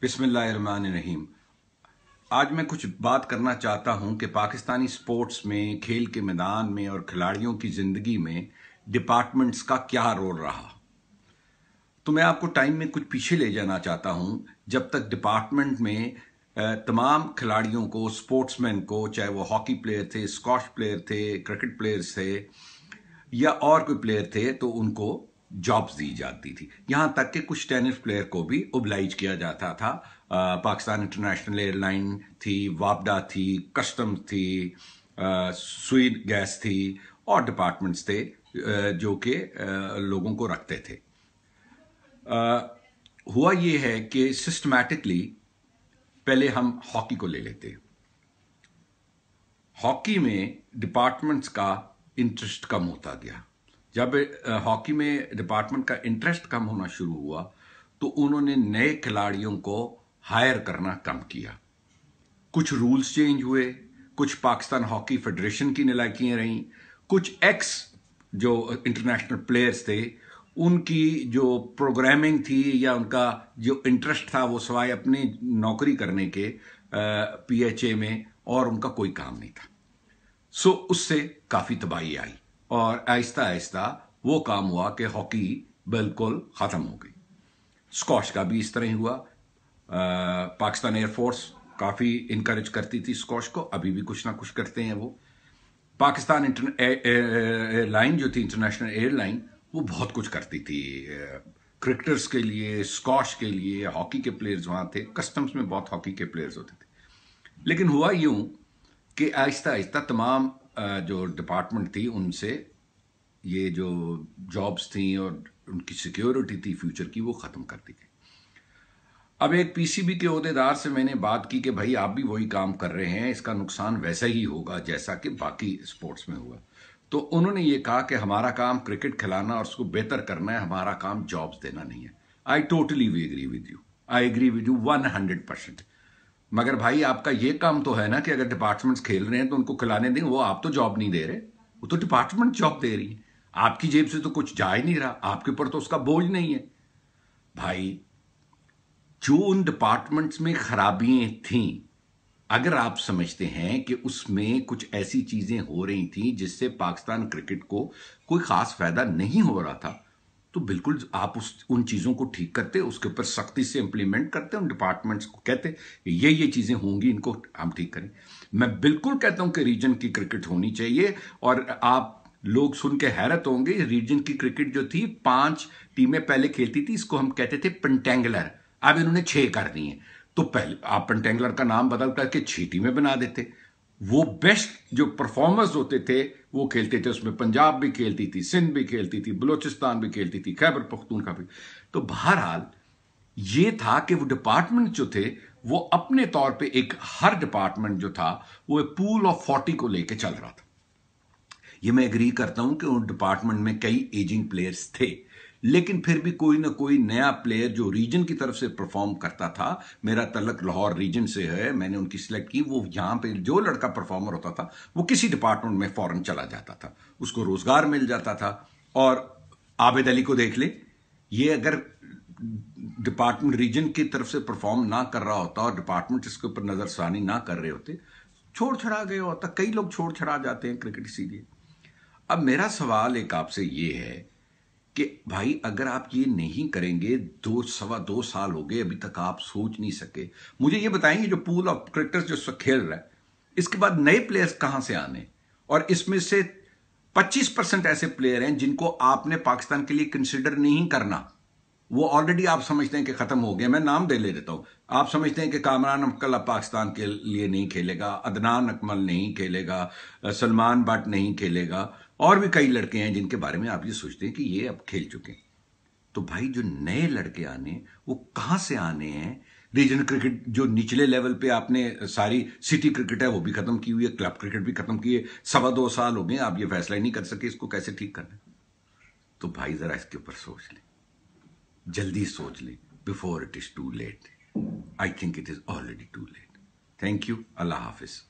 बिस्मिल्लाहिर्रहमानिर्रहीम। आज मैं कुछ बात करना चाहता हूं कि पाकिस्तानी स्पोर्ट्स में, खेल के मैदान में और खिलाड़ियों की ज़िंदगी में डिपार्टमेंट्स का क्या रोल रहा। तो मैं आपको टाइम में कुछ पीछे ले जाना चाहता हूं, जब तक डिपार्टमेंट में तमाम खिलाड़ियों को, स्पोर्ट्समैन को, चाहे वो हॉकी प्लेयर थे, स्क्वॉश प्लेयर थे, क्रिकेट प्लेयर्स थे या और कोई प्लेयर थे, तो उनको जॉब्स दी जाती थी। यहाँ तक कि कुछ टेनिस प्लेयर को भी ओब्लाइज किया जाता था। पाकिस्तान इंटरनेशनल एयरलाइन थी, वापडा थी, कस्टम्स थी, स्वीड गैस थी और डिपार्टमेंट्स थे जो कि लोगों को रखते थे। हुआ ये है कि सिस्टमैटिकली पहले हम हॉकी को ले लेते। हॉकी में डिपार्टमेंट्स का इंटरेस्ट कम होता गया। जब हॉकी में डिपार्टमेंट का इंटरेस्ट कम होना शुरू हुआ तो उन्होंने नए खिलाड़ियों को हायर करना कम किया। कुछ रूल्स चेंज हुए, कुछ पाकिस्तान हॉकी फेडरेशन की नालायकियां रहीं, कुछ एक्स जो इंटरनेशनल प्लेयर्स थे उनकी जो प्रोग्रामिंग थी या उनका जो इंटरेस्ट था वो सिवाय अपनी नौकरी करने के पीएचए में और उनका कोई काम नहीं था। सो उससे काफ़ी तबाही आई और आहिस्ता आहिस्ता वो काम हुआ कि हॉकी बिल्कुल ख़त्म हो गई। स्क्वॉश का भी इस तरह ही हुआ। पाकिस्तान एयरफोर्स काफ़ी इनकरेज करती थी स्क्वॉश को, अभी भी कुछ ना कुछ करते हैं वो। पाकिस्तान एयरलाइन जो थी, इंटरनेशनल एयरलाइन, वो बहुत कुछ करती थी क्रिकेटर्स के लिए, स्क्वॉश के लिए, हॉकी के प्लेयर्स वहाँ थे। कस्टम्स में बहुत हॉकी के प्लेयर्स होते थे। लेकिन हुआ यूं कि आहिस्ता आहिस्ता तमाम जो डिपार्टमेंट थी उनसे ये जो जॉब्स थी और उनकी सिक्योरिटी थी फ्यूचर की, वो ख़त्म कर दी गई। अब एक पीसीबी के ओहदेदार से मैंने बात की कि भाई आप भी वही काम कर रहे हैं, इसका नुकसान वैसा ही होगा जैसा कि बाकी स्पोर्ट्स में हुआ। तो उन्होंने ये कहा कि हमारा काम क्रिकेट खिलाना और उसको बेहतर करना है, हमारा काम जॉब्स देना नहीं है। I totally agree with you, I agree with you 100%। मगर भाई आपका ये काम तो है ना कि अगर डिपार्टमेंट्स खेल रहे हैं तो उनको खिलाने दें। वो आप तो जॉब नहीं दे रहे, वो तो डिपार्टमेंट जॉब दे रही है। आपकी जेब से तो कुछ जा ही नहीं रहा, आपके ऊपर तो उसका बोझ नहीं है। भाई जो उन डिपार्टमेंट्स में खराबियां थीं, अगर आप समझते हैं कि उसमें कुछ ऐसी चीजें हो रही थी जिससे पाकिस्तान क्रिकेट को कोई खास फायदा नहीं हो रहा था, तो बिल्कुल आप उन चीज़ों को ठीक करते, उसके ऊपर सख्ती से इंप्लीमेंट करते, उन डिपार्टमेंट्स को कहते ये चीज़ें होंगी, इनको हम ठीक करें। मैं बिल्कुल कहता हूं कि रीजन की क्रिकेट होनी चाहिए। और आप लोग सुन के हैरत होंगे, रीजन की क्रिकेट जो थी 5 टीमें पहले खेलती थी, इसको हम कहते थे पेंटेंगुलर, अब इन्होंने 6 कर दी हैं। तो पहले आप पेंटेंगुलर का नाम बदल करके 6 टीमें बना देते। वो बेस्ट जो परफॉर्मर्स होते थे वो खेलते थे, उसमें पंजाब भी खेलती थी, सिंध भी खेलती थी, बलूचिस्तान भी खेलती थी, खैबर पख्तूनख्वा भी। तो बहरहाल ये था कि वो डिपार्टमेंट जो थे वो अपने तौर पे एक, हर डिपार्टमेंट जो था वो एक पूल ऑफ 40 को लेके चल रहा था। ये मैं एग्री करता हूं कि उन डिपार्टमेंट में कई एजिंग प्लेयर्स थे, लेकिन फिर भी कोई ना कोई नया प्लेयर जो रीजन की तरफ से परफॉर्म करता था। मेरा तल्लक लाहौर रीजन से है, मैंने उनकी सिलेक्ट की। वो यहां पे जो लड़का परफॉर्मर होता था वो किसी डिपार्टमेंट में फौरन चला जाता था, उसको रोजगार मिल जाता था। और आबिद अली को देख ले, ये अगर डिपार्टमेंट रीजन की तरफ से परफॉर्म ना कर रहा होता और डिपार्टमेंट इसके ऊपर नजरसानी ना कर रहे होते, छोड़ छड़ा गया होता। कई लोग छोड़ छड़ा जाते हैं क्रिकेट इसीलिए। अब मेरा सवाल एक आपसे ये है कि भाई अगर आप ये नहीं करेंगे, 2 सवा 2 साल हो गए अभी तक आप सोच नहीं सके। मुझे ये बताएंगे जो पूल ऑफ क्रिकेटर्स जो खेल रहा है, इसके बाद नए प्लेयर्स कहां से आने? और इसमें से 25% ऐसे प्लेयर हैं जिनको आपने पाकिस्तान के लिए कंसिडर नहीं करना। वो ऑलरेडी आप समझते हैं कि खत्म हो गया। मैं नाम दे ले देता हूं। आप समझते हैं कि कामरान अकमल अब पाकिस्तान के लिए नहीं खेलेगा, अदनान अकमल नहीं खेलेगा, सलमान बट नहीं खेलेगा, और भी कई लड़के हैं जिनके बारे में आप ये सोचते हैं कि ये अब खेल चुके हैं। तो भाई जो नए लड़के आने वो कहां से आने हैं? रीजनल क्रिकेट जो निचले लेवल पे आपने सारी सिटी क्रिकेट है वो भी खत्म की हुई है, क्लब क्रिकेट भी खत्म की है। 2.25 साल हो गए, आप ये फैसला ही नहीं कर सके इसको कैसे ठीक करना। तो भाई जरा इसके ऊपर सोच लें, जल्दी सोच लें, before it is too late. I think it is already too late. Thank you. अल्लाह हाफिज।